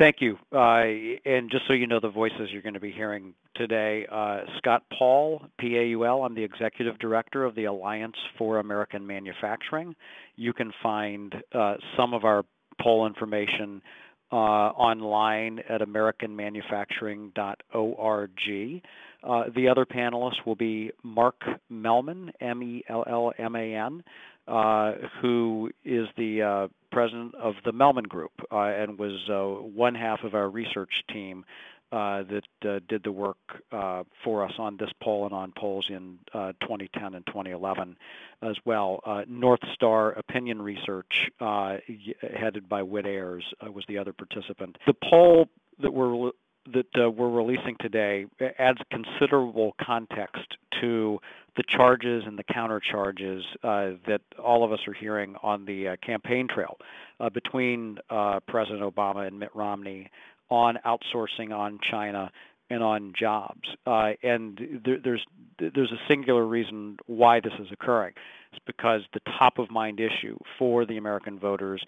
Thank you. And just so you know the voices you're going to be hearing today, Scott Paul, P-A-U-L, I'm the Executive Director of the Alliance for American Manufacturing. You can find some of our poll information online at americanmanufacturing.org. The other panelists will be Mark Mellman, M-E-L-L-M-A-N, who is the president of the Mellman Group and was one half of our research team that did the work for us on this poll and on polls in 2010 and 2011 as well. North Star Opinion Research, headed by Whit Ayers, was the other participant. The poll that we're releasing today adds considerable context to the charges and the counter charges that all of us are hearing on the campaign trail between President Obama and Mitt Romney on outsourcing, on China, and on jobs. And there's a singular reason why this is occurring. It's because the top-of-mind issue for the American voters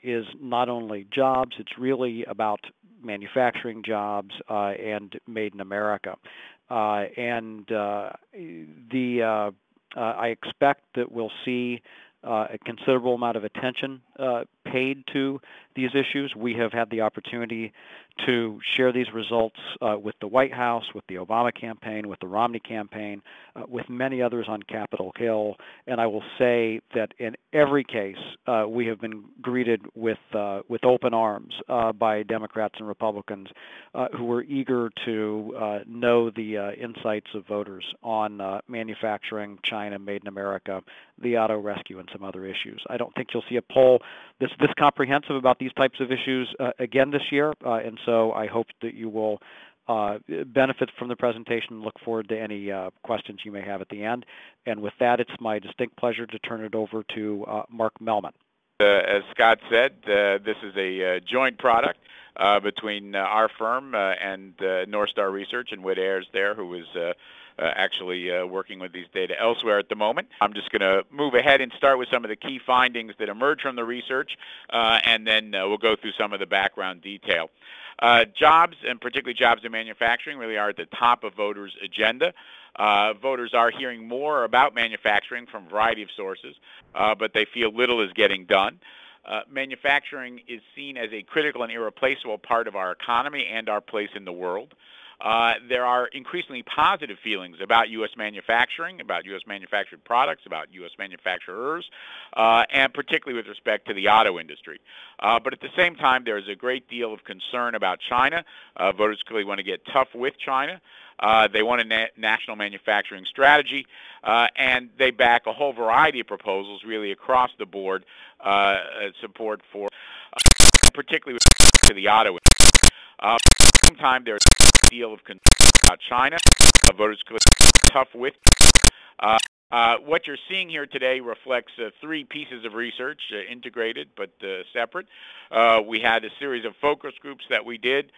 is not only jobs, it's really about manufacturing jobs and made in America. I expect that we'll see a considerable amount of attention paid to these issues. We have had the opportunity to share these results with the White House, with the Obama campaign, with the Romney campaign, with many others on Capitol Hill. And I will say that in every case, we have been greeted with open arms by Democrats and Republicans who were eager to know the insights of voters on manufacturing, China, made in America, the auto rescue, and some other issues. I don't think you'll see a poll that's this comprehensive about these types of issues again this year, and so I hope that you will benefit from the presentation and look forward to any questions you may have at the end. And with that, it's my distinct pleasure to turn it over to Mark Mellman. As Scott said, this is a joint product between our firm and North Star Research and Whit Ayers there, who is actually working with these data elsewhere at the moment. I'm just going to move ahead and start with some of the key findings that emerge from the research, and then we'll go through some of the background detail. Jobs, and particularly jobs in manufacturing, really are at the top of voters' agenda. Voters are hearing more about manufacturing from a variety of sources, but they feel little is getting done. Manufacturing is seen as a critical and irreplaceable part of our economy and our place in the world. There are increasingly positive feelings about U.S. manufacturing, about U.S. manufactured products, about U.S. manufacturers, and particularly with respect to the auto industry. But at the same time, there is a great deal of concern about China. Voters clearly want to get tough with China. They want a national manufacturing strategy, and they back a whole variety of proposals really across the board, support for, particularly with respect to the auto industry. At the same time, there is a deal of concern about China. Voters clearly tough with. What you're seeing here today reflects three pieces of research, integrated but separate. We had a series of focus groups that we did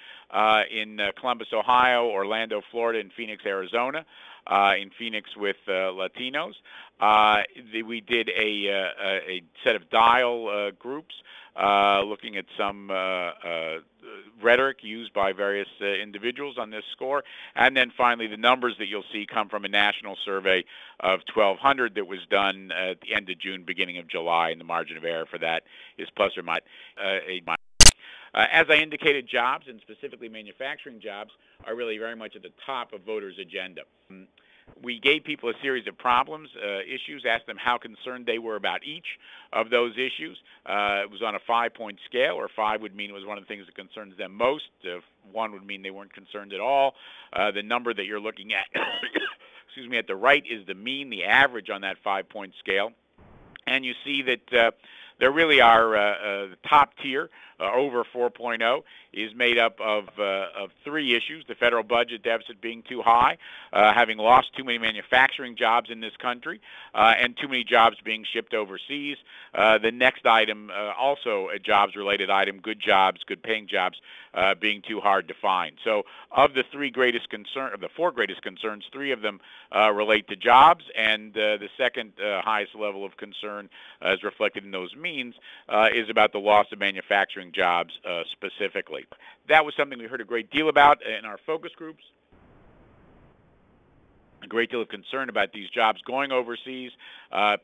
in Columbus, Ohio, Orlando, Florida, and Phoenix, Arizona. In Phoenix with Latinos. We did a set of dial groups looking at some rhetoric used by various individuals on this score. And then finally, the numbers that you'll see come from a national survey of 1,200 that was done at the end of June, beginning of July, and the margin of error for that is plus or minus as I indicated, jobs, and specifically manufacturing jobs, are really very much at the top of voters' agenda. We gave people a series of problems, issues, asked them how concerned they were about each of those issues. It was on a 5-point scale, where 5 would mean it was one of the things that concerns them most. 1 would mean they weren't concerned at all. The number that you're looking at, excuse me, at the right is the mean, the average on that 5-point scale. And you see that there really are the top tier, over 4.0, is made up of 3 issues: the federal budget deficit being too high, having lost too many manufacturing jobs in this country, and too many jobs being shipped overseas. The next item, also a jobs-related item, good jobs, good-paying jobs, being too hard to find. So, of the 4 greatest concerns, 3 of them relate to jobs, and the second highest level of concern, as reflected in those means, is about the loss of manufacturing manufacturing jobs specifically. That was something we heard a great deal about in our focus groups. A great deal of concern about these jobs going overseas,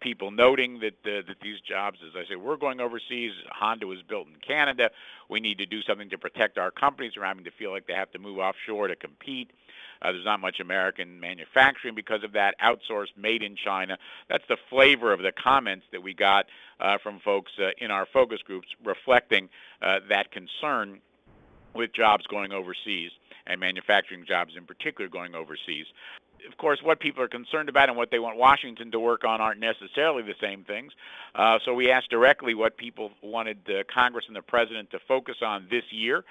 people noting that these jobs, as I say, were going overseas. Honda was built in Canada. We need to do something to protect our companies from having to feel like they have to move offshore to compete. There's not much American manufacturing because of that, outsourced, made in China. That's the flavor of the comments that we got from folks in our focus groups reflecting that concern with jobs going overseas and manufacturing jobs in particular going overseas. Of course, what people are concerned about and what they want Washington to work on aren't necessarily the same things. So we asked directly what people wanted Congress and the President to focus on this year.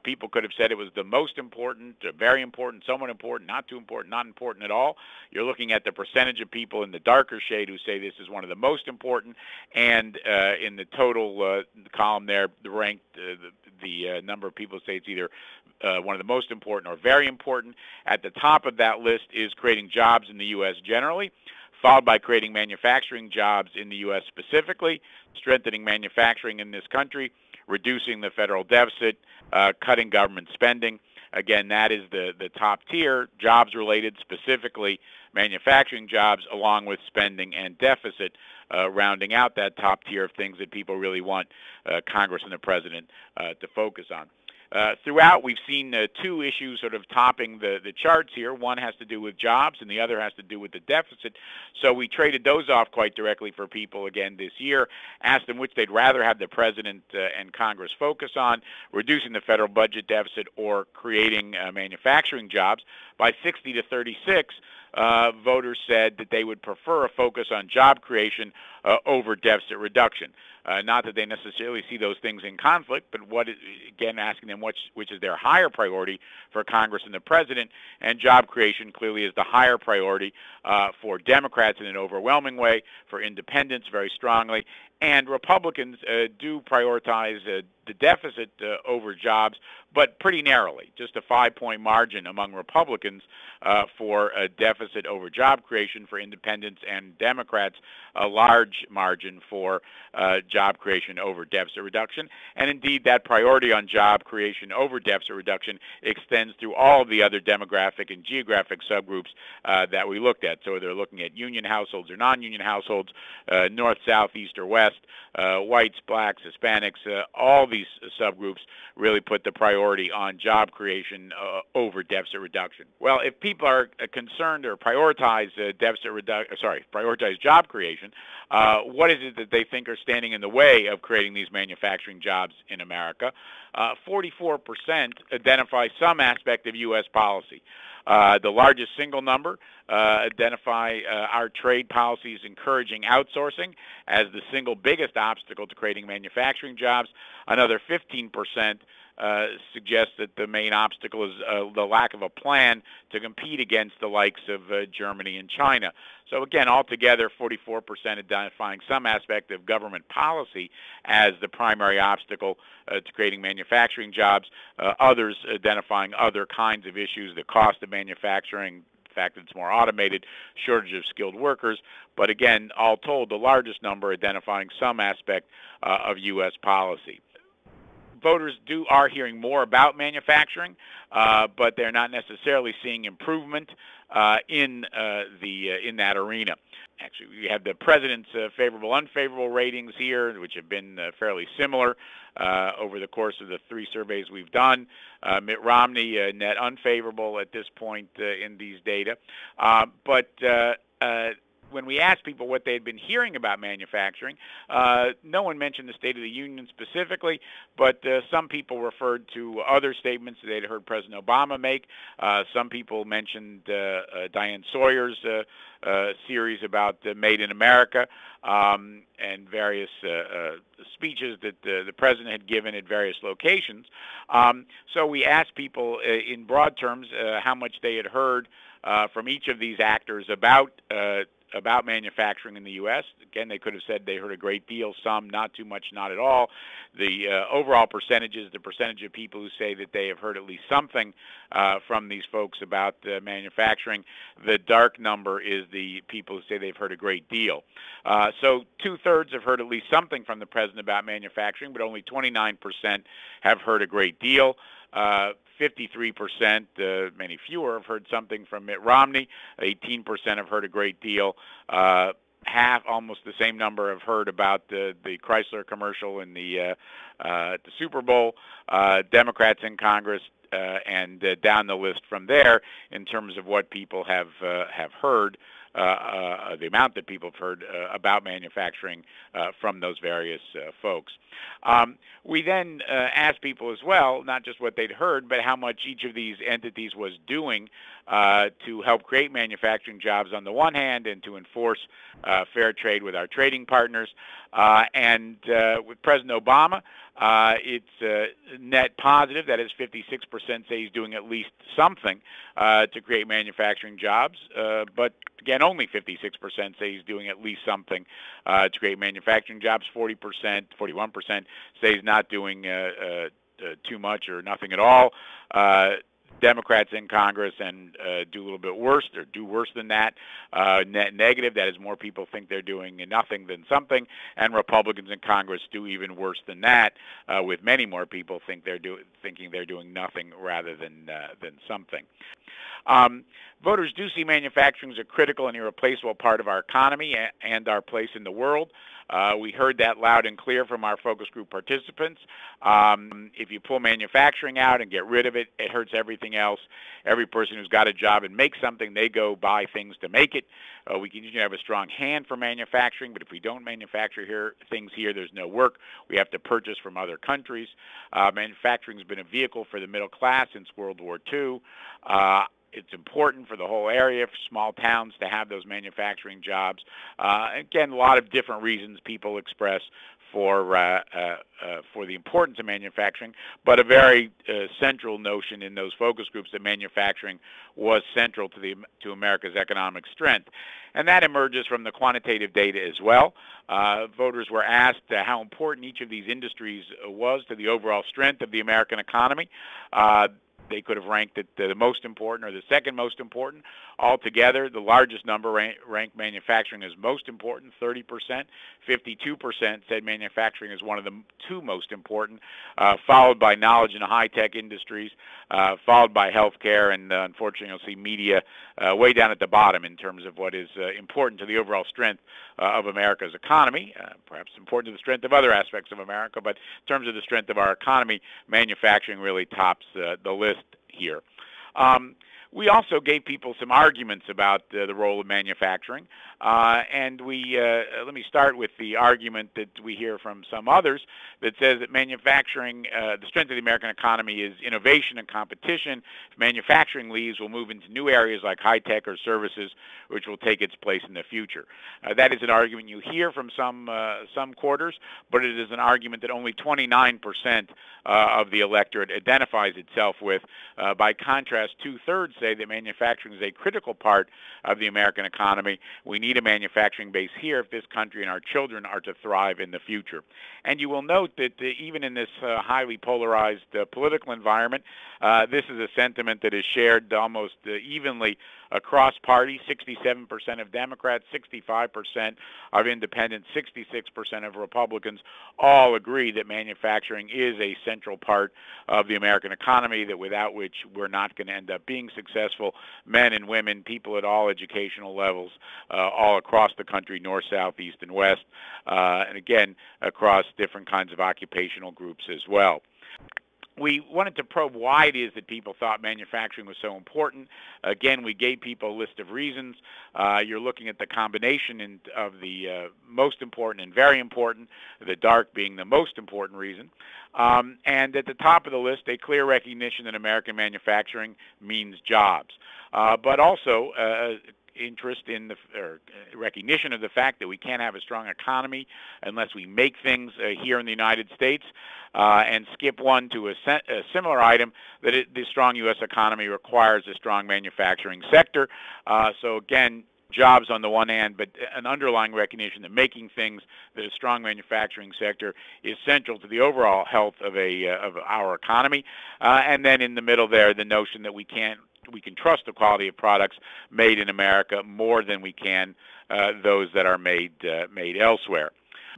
People could have said it was the most important, very important, somewhat important, not too important, not important at all. You're looking at the percentage of people in the darker shade who say this is one of the most important, and in the total column there, the number of people say it's either one of the most important or very important. At the top of that list is creating jobs in the U.S. generally, followed by creating manufacturing jobs in the U.S. specifically, strengthening manufacturing in this country, reducing the federal deficit, cutting government spending. Again, that is the top tier, jobs-related, specifically manufacturing jobs, along with spending and deficit, rounding out that top tier of things that people really want Congress and the President to focus on. Throughout, we've seen two issues sort of topping the charts here. One has to do with jobs, and the other has to do with the deficit. So we traded those off quite directly for people again this year, asked them which they'd rather have the President and Congress focus on, reducing the federal budget deficit or creating manufacturing jobs. By 60 to 36, voters said that they would prefer a focus on job creation over deficit reduction. Not that they necessarily see those things in conflict, but again, asking them which is their higher priority for Congress and the President, and job creation clearly is the higher priority for Democrats in an overwhelming way, for independents very strongly, and Republicans do prioritize the deficit over jobs, but pretty narrowly, just a 5-point margin among Republicans for a deficit over job creation. For independents and Democrats, a large margin for job creation over deficit reduction. And indeed, that priority on job creation over deficit reduction extends through all of the other demographic and geographic subgroups that we looked at. So they're looking at union households or non-union households, north, south, east, or west, whites, blacks, Hispanics, all these subgroups really put the priority on job creation over deficit reduction. Well, if people are concerned or prioritize prioritize job creation, what is it that they think are standing in the way of creating these manufacturing jobs in America? 44% identify some aspect of U.S. policy. The largest single number identify our trade policies encouraging outsourcing as the single biggest obstacle to creating manufacturing jobs. Another 15% suggests that the main obstacle is the lack of a plan to compete against the likes of Germany and China. So again, altogether, 44% identifying some aspect of government policy as the primary obstacle to creating manufacturing jobs. Others identifying other kinds of issues, the cost of manufacturing, the fact that it's more automated, shortage of skilled workers. But again, all told, the largest number identifying some aspect of U.S. policy. Voters are hearing more about manufacturing, but they're not necessarily seeing improvement in that arena. Actually, we have the President's favorable, unfavorable ratings here, which have been fairly similar over the course of the 3 surveys we've done. Mitt Romney, net unfavorable at this point in these data. But when we asked people what they had been hearing about manufacturing, no one mentioned the State of the Union specifically, but some people referred to other statements they'd heard President Obama make. Some people mentioned Diane Sawyer's series about Made in America and various speeches that the President had given at various locations. So we asked people in broad terms how much they had heard from each of these actors about about manufacturing in the U.S. Again, they could have said they heard a great deal, some, not too much, not at all. The overall percentages, the percentage of people who say that they have heard at least something from these folks about manufacturing, the dark number is the people who say they've heard a great deal. So 2/3 have heard at least something from the president about manufacturing, but only 29% have heard a great deal. 53%, many fewer, have heard something from Mitt Romney. 18% have heard a great deal. Half, almost the same number, have heard about the Chrysler commercial in the Super Bowl. Democrats in Congress, and down the list from there in terms of what people have heard. The amount that people have heard about manufacturing from those various folks. We then asked people as well, not just what they'd heard, but how much each of these entities was doing to help create manufacturing jobs on the one hand and to enforce fair trade with our trading partners. And with President Obama, it's net positive. That is, 56% say he's doing at least something to create manufacturing jobs. But again, only 56% say he's doing at least something to create manufacturing jobs. 41% say he's not doing too much or nothing at all. Democrats in Congress and do a little bit worse, or do worse than that. Net negative, that is, more people think they're doing nothing than something, and Republicans in Congress do even worse than that, with many more people thinking they're doing nothing rather than something. Voters do see manufacturing as a critical and irreplaceable part of our economy and our place in the world. We heard that loud and clear from our focus group participants. If you pull manufacturing out and get rid of it, it hurts everything else. Every person who's got a job and makes something, they go buy things to make it. We continue to have a strong hand for manufacturing, but if we don't manufacture things here, there's no work. We have to purchase from other countries. Manufacturing has been a vehicle for the middle class since World War II. It's important for the whole area, for small towns, to have those manufacturing jobs. Again, a lot of different reasons people express for the importance of manufacturing, but a very central notion in those focus groups that manufacturing was central to America's economic strength. And that emerges from the quantitative data as well. Voters were asked how important each of these industries was to the overall strength of the American economy. They could have ranked it the most important or the second most important. Altogether, the largest number ranked manufacturing as most important, 30%. 52% said manufacturing is one of the two most important, followed by knowledge and high-tech industries, followed by healthcare, and unfortunately you'll see media way down at the bottom in terms of what is important to the overall strength of America's economy, perhaps important to the strength of other aspects of America, but in terms of the strength of our economy, manufacturing really tops the list here. We also gave people some arguments about the role of manufacturing, and let me start with the argument that we hear from some others that says that manufacturing, the strength of the American economy is innovation and competition. If manufacturing leaves, we'll move into new areas like high-tech or services, which will take its place in the future. That is an argument you hear from some quarters, but it is an argument that only 29% of the electorate identifies itself with. By contrast, 2/3 say that manufacturing is a critical part of the American economy. We need a manufacturing base here if this country and our children are to thrive in the future. And you will note that even in this highly polarized political environment, this is a sentiment that is shared almost evenly across parties. 67% of Democrats, 65% of independents, 66% of Republicans all agree that manufacturing is a central part of the American economy, that without which we're not going to end up being successful. Men and women, people at all educational levels, all across the country, north, south, east, and west, and again, across different kinds of occupational groups as well. We wanted to probe why it is that people thought manufacturing was so important. Again, we gave people a list of reasons. You're looking at the combination of the most important and very important, the dark being the most important reason. And at the top of the list, a clear recognition that American manufacturing means jobs, but also interest in recognition of the fact that we can't have a strong economy unless we make things here in the United States, and skip one to a similar item, that the strong U.S. economy requires a strong manufacturing sector. So again, jobs on the one hand, but an underlying recognition that making things, that a strong manufacturing sector is central to the overall health of our economy. And then in the middle there, the notion that we can trust the quality of products made in America more than we can those that are made elsewhere.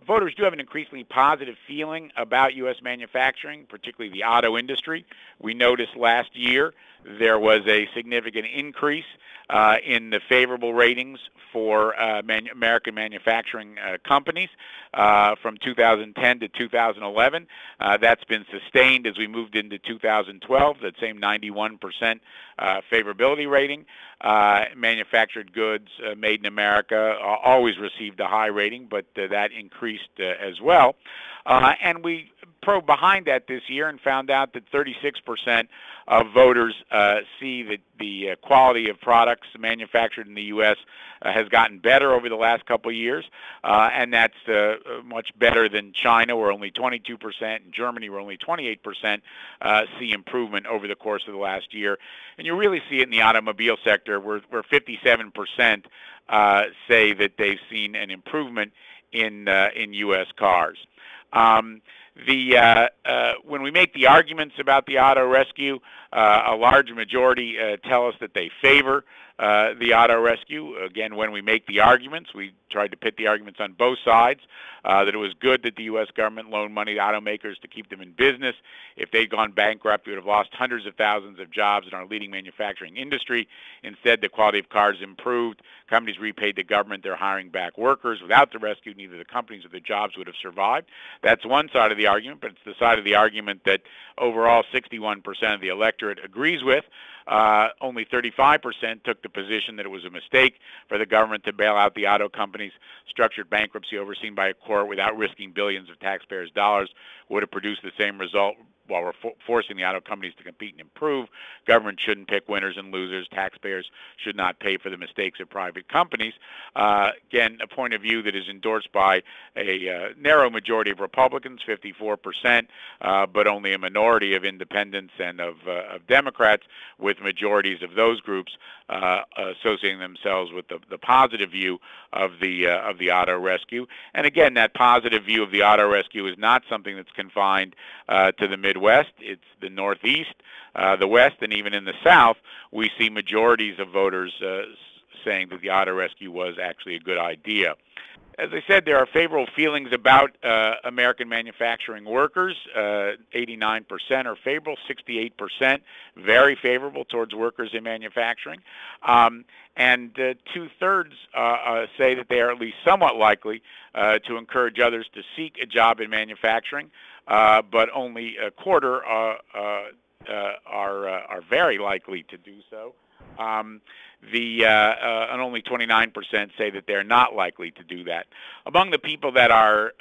Voters do have an increasingly positive feeling about U.S. manufacturing, particularly the auto industry. We noticed last year there was a significant increase in the favorable ratings for American manufacturing companies from 2010 to 2011. That's been sustained as we moved into 2012, that same 91% favorability rating. Manufactured goods made in America always received a high rating, but that increased as well. And we probed behind that this year and found out that 36% of voters see that the quality of products manufactured in the U.S. Has gotten better over the last couple of years, and that's much better than China, where only 22%, and Germany, where only 28% see improvement over the course of the last year. And you really see it in the automobile sector, where 57% say that they've seen an improvement in U.S. cars. When we make the arguments about the auto rescue, a large majority tell us that they favor the auto rescue. Again, when we make the arguments, we tried to pit the arguments on both sides, that it was good that the U.S. government loaned money to automakers to keep them in business. If they'd gone bankrupt, we would have lost hundreds of thousands of jobs in our leading manufacturing industry. Instead, the quality of cars improved. Companies repaid the government. They're hiring back workers. Without the rescue, neither the companies or the jobs would have survived. That's one side of the argument, but it's the side of the argument that overall 61% of the electorate agrees with. Only 35% took the position that it was a mistake for the government to bail out the auto companies. Structured bankruptcy overseen by a court without risking billions of taxpayers' dollars would have produced the same result. While we're forcing the auto companies to compete and improve, government shouldn't pick winners and losers. Taxpayers should not pay for the mistakes of private companies. Again, a point of view that is endorsed by a narrow majority of Republicans, 54%, but only a minority of independents and of Democrats, with majorities of those groups associating themselves with the positive view of the auto rescue. And again, that positive view of the auto rescue is not something that's confined to the Midwest. It's the Northeast, the West, and even in the South, we see majorities of voters saying that the auto rescue was actually a good idea. As I said, there are favorable feelings about American manufacturing workers. 89% are favorable, 68% very favorable towards workers in manufacturing. And two-thirds say that they are at least somewhat likely to encourage others to seek a job in manufacturing, but only a quarter are very likely to do so. And only 29% say that they're not likely to do that. Among the people that are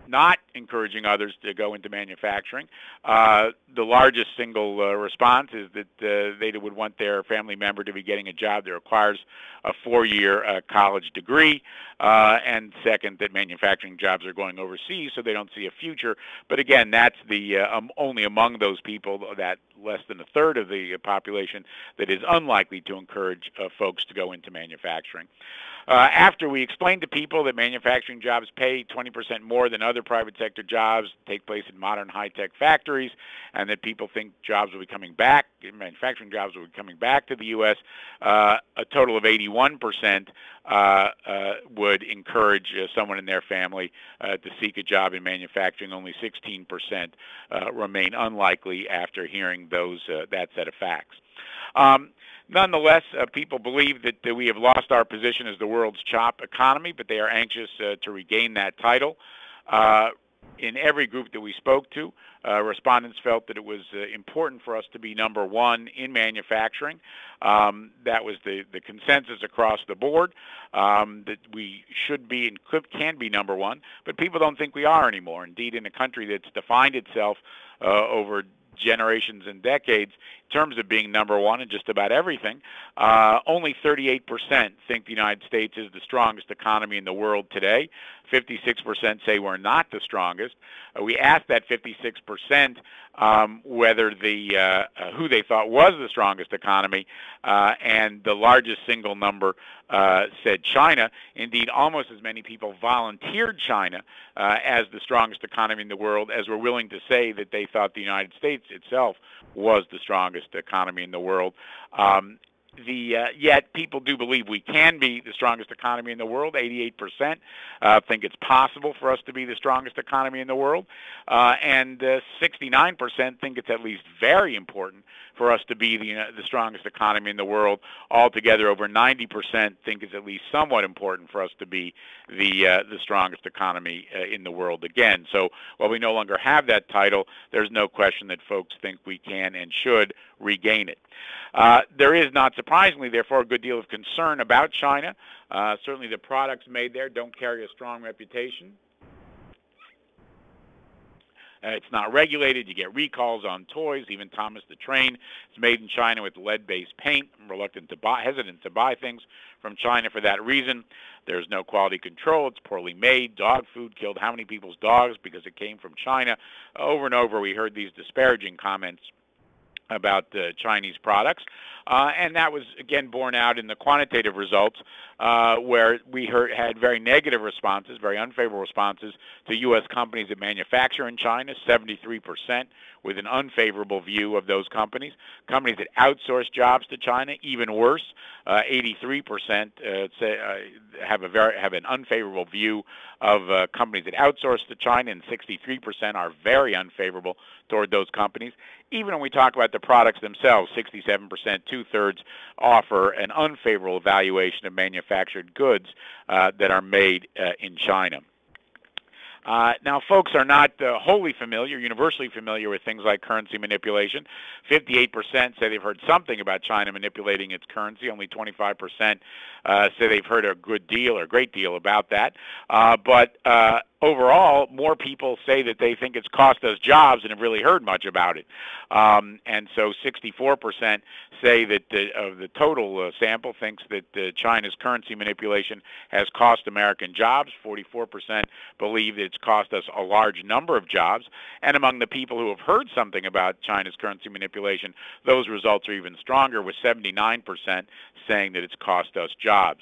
not encouraging others to go into manufacturing, the largest single response is that they would want their family member to be getting a job that requires a 4-year college degree, and second, that manufacturing jobs are going overseas, so they don't see a future. But again, that's the only among those people, that less than a third of the population, that is unlikely to encourage folks to go into manufacturing. After we explained to people that manufacturing jobs pay 20% more than other private sector jobs, take place in modern high-tech factories, and that people think jobs will be coming back, manufacturing jobs will be coming back to the U.S., a total of 81% would encourage someone in their family to seek a job in manufacturing. Only 16% remain unlikely after hearing that set of facts. Nonetheless, people believe that we have lost our position as the world's top economy, but they are anxious to regain that title. In every group that we spoke to, respondents felt that it was important for us to be number one in manufacturing. That was the consensus across the board, that we should be and can be number one, but people don't think we are anymore. Indeed, in a country that's defined itself over generations and decades in terms of being number one in just about everything, only 38% think the United States is the strongest economy in the world today. 56% say we're not the strongest. We asked that 56% whether who they thought was the strongest economy, and the largest single number said China. Indeed, almost as many people volunteered China as the strongest economy in the world as were willing to say that they thought the United States itself was the strongest economy in the world. Yet people do believe we can be the strongest economy in the world. 88% think it's possible for us to be the strongest economy in the world, and 69% think it's at least very important for us to be the strongest economy in the world. Altogether, over 90% think it's at least somewhat important for us to be the strongest economy in the world again. So while we no longer have that title, there's no question that folks think we can and should regain it. There is, not surprisingly, therefore, a good deal of concern about China. Certainly the products made there don't carry a strong reputation. It's not regulated. You get recalls on toys. Even Thomas the Train is made in China with lead-based paint. I'm hesitant to buy things from China for that reason. There's no quality control. It's poorly made. Dog food killed how many people's dogs because it came from China? Over and over we heard these disparaging comments about Chinese products, and that was again borne out in the quantitative results, where we had very negative responses, very unfavorable responses to U.S. companies that manufacture in China. 73% with an unfavorable view of those companies. Companies that outsource jobs to China, even worse. 83% have an unfavorable view of companies that outsource to China, and 63% are very unfavorable toward those companies. Even when we talk about the products themselves, 67%, two-thirds, offer an unfavorable evaluation of manufactured goods that are made in China. Now, folks are not wholly familiar, universally familiar with things like currency manipulation. 58% say they've heard something about China manipulating its currency. Only 25% say they've heard a good deal or a great deal about that. But overall, more people say that they think it's cost us jobs and have really heard much about it. And so 64% say that of the total sample thinks that China's currency manipulation has cost American jobs. 44% believe that it's cost us a large number of jobs. And among the people who have heard something about China's currency manipulation, those results are even stronger, with 79% saying that it's cost us jobs.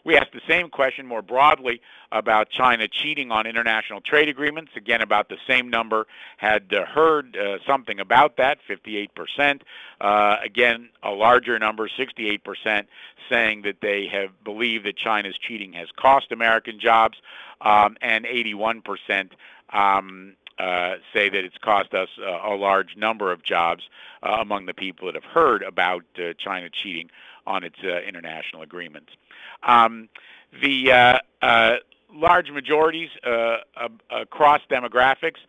We asked the same question more broadly about China cheating on international trade agreements. Again, about the same number had heard something about that, 58%. Again, a larger number, 68%, saying that they have believed that China's cheating has cost American jobs, and 81% say that it's cost us a large number of jobs among the people that have heard about China cheating on its international agreements. The large majorities across demographics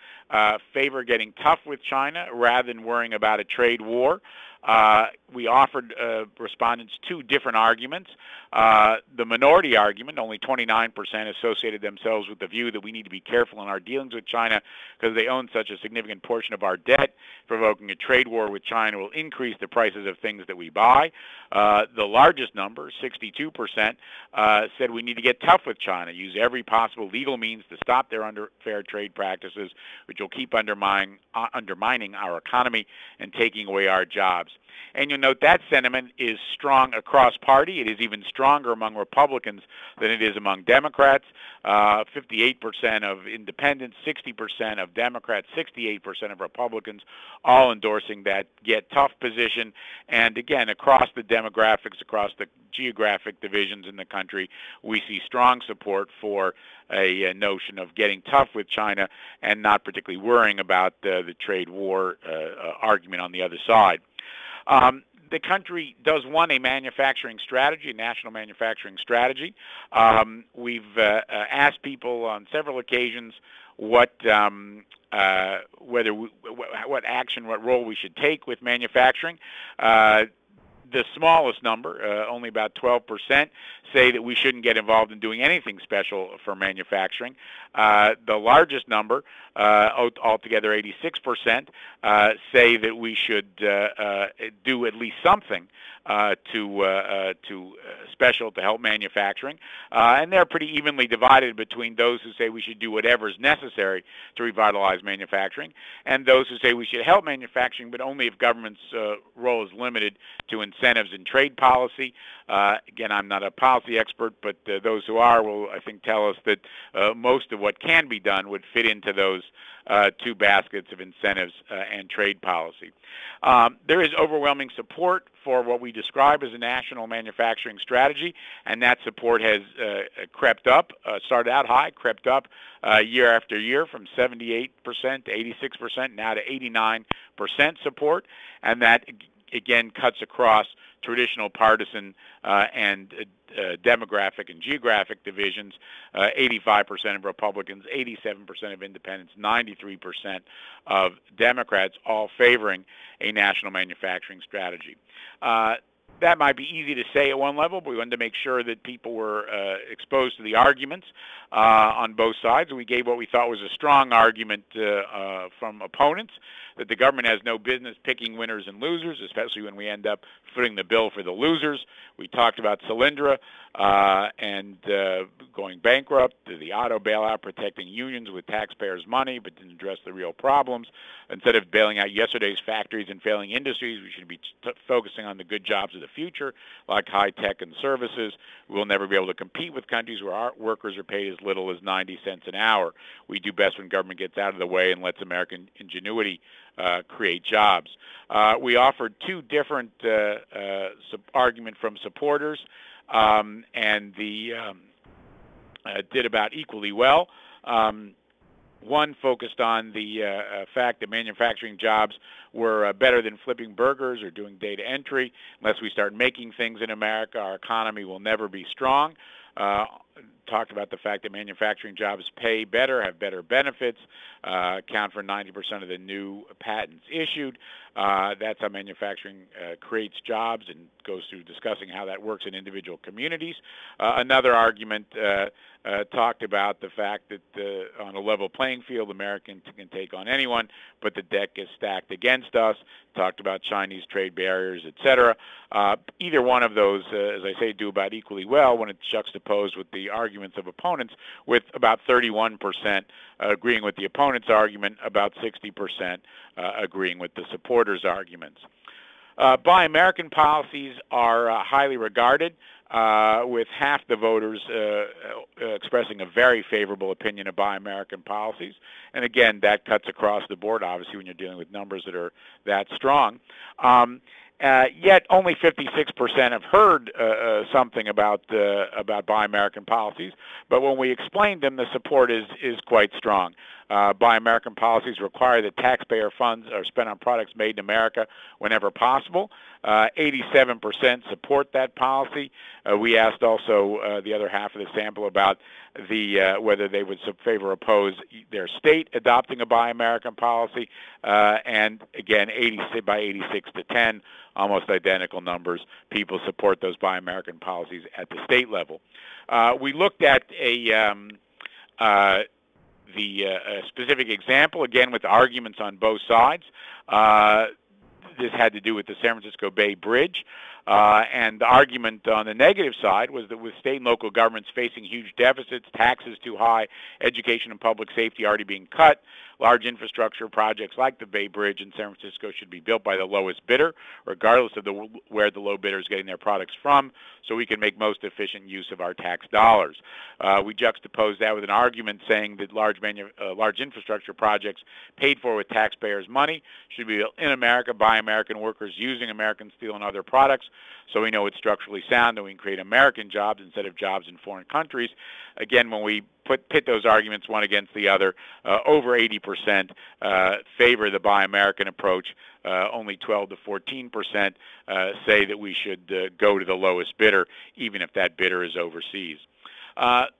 favor getting tough with China rather than worrying about a trade war. We offered respondents two different arguments. The minority argument, only 29% associated themselves with the view that we need to be careful in our dealings with China because they own such a significant portion of our debt. Provoking a trade war with China will increase the prices of things that we buy. The largest number, 62%, said we need to get tough with China, use every possible legal means to stop their unfair trade practices, which will keep undermining our economy and taking away our jobs. And you'll note that sentiment is strong across party. It is even stronger among Republicans than it is among Democrats. 58% of independents, 60% of Democrats, 68% of Republicans, all endorsing that get tough position. And again, across the demographics, across the geographic divisions in the country, we see strong support for a notion of getting tough with China and not particularly worrying about the trade war argument on the other side. The country does want a manufacturing strategy, a national manufacturing strategy. We've asked people on several occasions what action, what role we should take with manufacturing. The smallest number, only about 12%, say that we shouldn't get involved in doing anything special for manufacturing. The largest number, altogether 86%, say that we should do at least something to special to help manufacturing, and they're pretty evenly divided between those who say we should do whatever is necessary to revitalize manufacturing, and those who say we should help manufacturing, but only if government's role is limited to incentives and trade policy. Again, I'm not a policy expert, but those who are will, I think, tell us that most of what can be done would fit into those two baskets of incentives and trade policy. There is overwhelming support for what we describe as a national manufacturing strategy, and that support has crept up, started out high, crept up year after year from 78% to 86%, now to 89% support, and that, again, cuts across traditional partisan and demographic and geographic divisions, 85% of Republicans, 87% of independents, 93% of Democrats, all favoring a national manufacturing strategy. That might be easy to say at one level, but we wanted to make sure that people were exposed to the arguments on both sides. We gave what we thought was a strong argument from opponents, that the government has no business picking winners and losers, especially when we end up footing the bill for the losers. We talked about Solyndra and going bankrupt, the auto bailout protecting unions with taxpayers' money, but didn't address the real problems. Instead of bailing out yesterday's factories and failing industries, we should be focusing on the good jobs of the future, like high tech and services. We will never be able to compete with countries where our workers are paid as little as 90 cents an hour. We do best when government gets out of the way and lets American ingenuity create jobs. We offered two different arguments from supporters, and the did about equally well. One focused on the fact that manufacturing jobs were better than flipping burgers or doing data entry. Unless we start making things in America, our economy will never be strong. Talked about the fact that manufacturing jobs pay better, have better benefits, account for 90% of the new patents issued. That's how manufacturing creates jobs, and goes through discussing how that works in individual communities. Another argument talked about the fact that on a level playing field, Americans can take on anyone, but the deck is stacked against us. Talked about Chinese trade barriers, etc. Either one of those, as I say, do about equally well when it's juxtaposed with the arguments of opponents, with about 31% agreeing with the opponent's argument, about 60% agreeing with the supporters' arguments. Buy American policies are highly regarded, with half the voters expressing a very favorable opinion of Buy American policies. And again, that cuts across the board, obviously, when you're dealing with numbers that are that strong. Yet only 56% have heard something about Buy American policies, but when we explained them, the support is quite strong. Buy American policies require that taxpayer funds are spent on products made in America whenever possible. 87% support that policy. We asked also the other half of the sample about whether they would favor or oppose their state adopting a Buy American policy, and again, by 86 to 10, almost identical numbers. People support those Buy American policies at the state level. We looked at the specific example, again, with arguments on both sides. This had to do with the San Francisco Bay Bridge. And the argument on the negative side was that with state and local governments facing huge deficits, taxes too high, education and public safety already being cut, large infrastructure projects like the Bay Bridge in San Francisco should be built by the lowest bidder, regardless of where the low bidder is getting their products from, so we can make most efficient use of our tax dollars. We juxtaposed that with an argument saying that large infrastructure projects paid for with taxpayers' money should be built in America by American workers using American steel and other products, so we know it's structurally sound and we can create American jobs instead of jobs in foreign countries. Again, when we pit those arguments one against the other, over 80% favor the Buy American approach. Only 12 to 14% say that we should go to the lowest bidder, even if that bidder is overseas.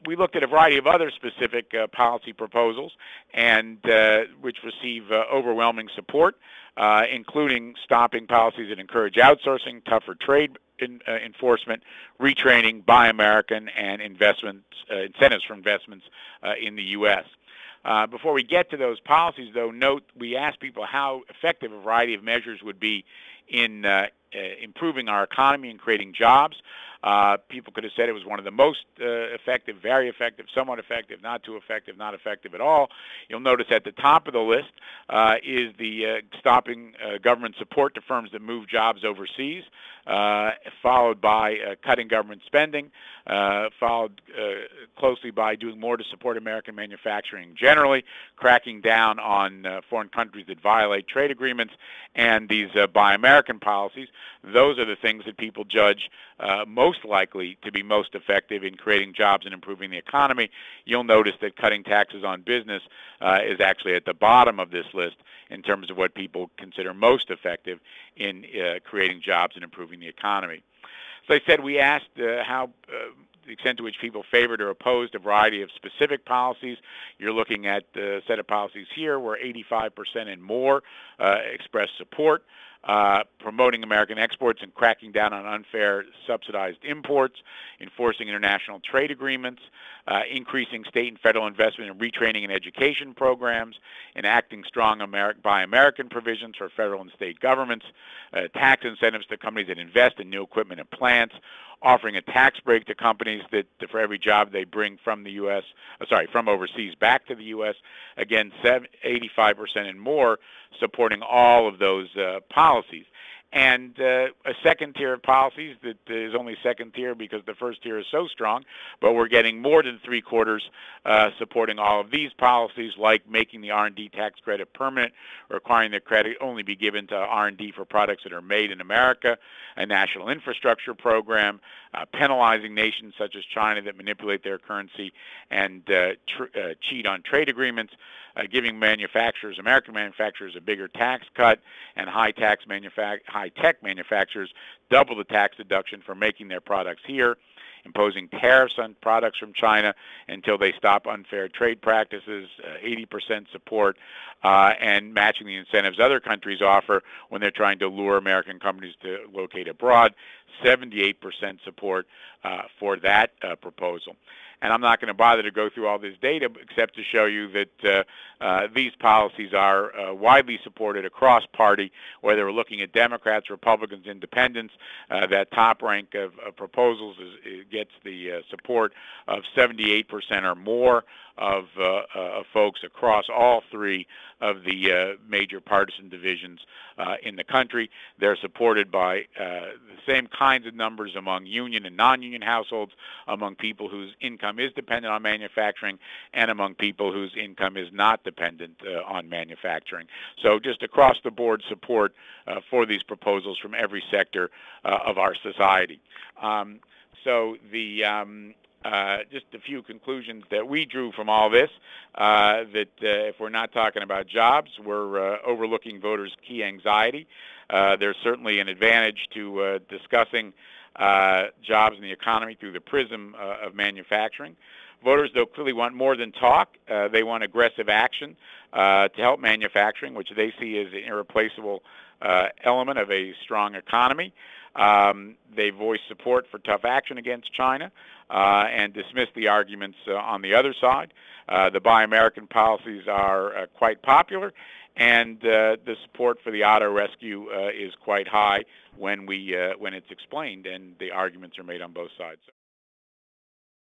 We looked at a variety of other specific policy proposals, and which receive overwhelming support, including stopping policies that encourage outsourcing, tougher trade enforcement, retraining, Buy American, and incentives for investments in the U.S. Before we get to those policies, though, note we asked people how effective a variety of measures would be in improving our economy and creating jobs. People could have said it was one of the most effective, very effective, somewhat effective, not too effective, not effective at all. You'll notice at the top of the list is the stopping government support to firms that move jobs overseas, followed by cutting government spending, followed closely by doing more to support American manufacturing generally, cracking down on foreign countries that violate trade agreements, and these Buy American policies. Those are the things that people judge most likely to be most effective in creating jobs and improving the economy. You'll notice that cutting taxes on business is actually at the bottom of this list in terms of what people consider most effective in creating jobs and improving the economy. So I said we asked how the extent to which people favored or opposed a variety of specific policies. You're looking at the set of policies here where 85% and more expressed support. Promoting American exports and cracking down on unfair subsidized imports, enforcing international trade agreements, increasing state and federal investment in retraining and education programs, enacting strong Buy American provisions for federal and state governments, tax incentives to companies that invest in new equipment and plants, offering a tax break to companies that for every job they bring from the U.S., from overseas back to the U.S. Again, 85% and more supporting all of those policies. And a second tier of policies that is only second tier because the first tier is so strong, but we're getting more than three-quarters supporting all of these policies, like making the R&D tax credit permanent, requiring the credit only be given to R&D for products that are made in America, a national infrastructure program, penalizing nations such as China that manipulate their currency and cheat on trade agreements, giving American manufacturers a bigger tax cut, and high-tech manufacturers double the tax deduction for making their products here, imposing tariffs on products from China until they stop unfair trade practices, 80% support, and matching the incentives other countries offer when they're trying to lure American companies to locate abroad, 78% support for that proposal. And I'm not going to bother to go through all this data except to show you that these policies are widely supported across party, whether we're looking at Democrats, Republicans, Independents. That top rank of proposals gets the support of 78% or more of folks across all three of the major partisan divisions in the country. They're supported by the same kinds of numbers among union and non-union households, among people whose income is dependent on manufacturing, and among people whose income is not dependent on manufacturing. So just across the board support for these proposals from every sector of our society. Just a few conclusions that we drew from all this, that if we're not talking about jobs, we're overlooking voters' key anxiety. There's certainly an advantage to discussing jobs in the economy through the prism of manufacturing. Voters, though, clearly want more than talk. They want aggressive action to help manufacturing, which they see as an irreplaceable element of a strong economy. They voice support for tough action against China and dismiss the arguments on the other side. The Buy American policies are quite popular, and the support for the auto rescue is quite high when it's explained, and the arguments are made on both sides.